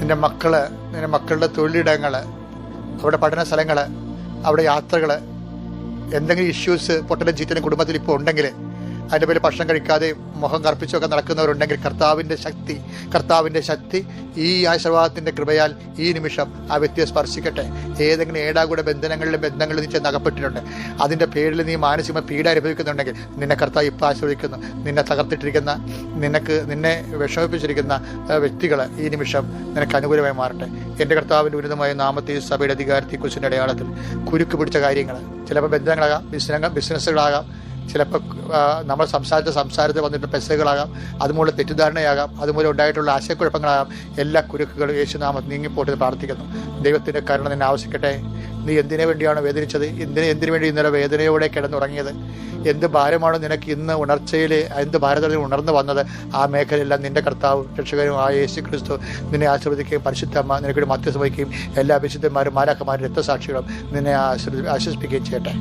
നിന്റെ മക്കളുടെ തൊഴിലിടങ്ങൾ, അവിടെ പഠന സ്ഥലങ്ങൾ, അവിടെ യാത്രകൾ, എന്തെങ്കിലും ഇഷ്യൂസ് പൊട്ടലും ചീറ്റലും കുടുംബത്തിൽ ഇപ്പോൾ ഉണ്ടെങ്കിൽ, അതിൻ്റെ പേര് ഭക്ഷണം കഴിക്കാതെ മുഖം കറുപ്പിച്ചൊക്കെ നടക്കുന്നവരുണ്ടെങ്കിൽ കർത്താവിൻ്റെ ശക്തി ഈ ആശീർവാദത്തിൻ്റെ കൃപയാൽ ഈ നിമിഷം ആ വ്യക്തിയെ സ്പർശിക്കട്ടെ. ഏതെങ്കിലും ഏടാകൂടെ ബന്ധങ്ങളിൽ നീ ചെന്ന് അകപ്പെട്ടിട്ടുണ്ട്, അതിൻ്റെ പേരിൽ നീ മാനസികമായി പീഡ അനുഭവിക്കുന്നുണ്ടെങ്കിൽ നിന്നെ കർത്താവ് ഇപ്പോൾ ആശീർവദിക്കുന്നു. നിന്നെ തകർത്തിട്ടിരിക്കുന്ന, നിന്നെ വിഷമിപ്പിച്ചിരിക്കുന്ന വ്യക്തികൾ ഈ നിമിഷം നിനക്ക് അനുകൂലമായി മാറട്ടെ. എൻ്റെ കർത്താവിൻ്റെ ഉന്നതമായ നാമത്തെ സഭയുടെ അധികാരത്തെക്കുറിച്ചിൻ്റെ അടയാളത്തിൽ കുരുക്ക് പിടിച്ച കാര്യങ്ങൾ, ചിലപ്പോൾ ബന്ധങ്ങളാകാം, ബിസിനസ്സുകളാകാം, ചിലപ്പോൾ നമ്മൾ സംസാരത്തിൽ വന്നിട്ട് പെസകളാകാം, അതുമൂലം തെറ്റിദ്ധാരണയാകാം, അതുമൂലം ഉണ്ടായിട്ടുള്ള ആശയക്കുഴപ്പങ്ങളാകാം. എല്ലാ കുരുക്കുകളും യേശുനാമത്തിൽ നീങ്ങിപ്പോട്ട് പ്രാർത്ഥിക്കുന്നു. ദൈവത്തിൻ്റെ കരുണ നിന്നെ ആവശ്യിക്കട്ടെ. നീ എന്തിനു വേണ്ടിയാണ് വേദനിച്ചത്? എന്തിനു വേണ്ടി ഇന്നലെ വേദനയോടെ കിടന്നുറങ്ങിയത്? എന്ത് ഭാരമാണ് നിനക്ക് ഇന്ന് ഉണർച്ചയിൽ, എന്ത് ഭാരതത്തിൽ ഉണർന്നു വന്നത്? ആ മേഖലയെല്ലാം നിന്റെ കർത്താവും രക്ഷകനും ആ യേശു ക്രിസ്തു നിന്നെ ആശീർവദിക്കുകയും പരിശുദ്ധ അമ്മ നിനക്കൊരു മധ്യസ്ഥ വഹിക്കുകയും എല്ലാ വിശുദ്ധന്മാരും മാലാഖമാരും രക്തസാക്ഷികളും നിന്നെ ആശ്വസിപ്പിക്കുകയും ചെയ്യട്ടെ.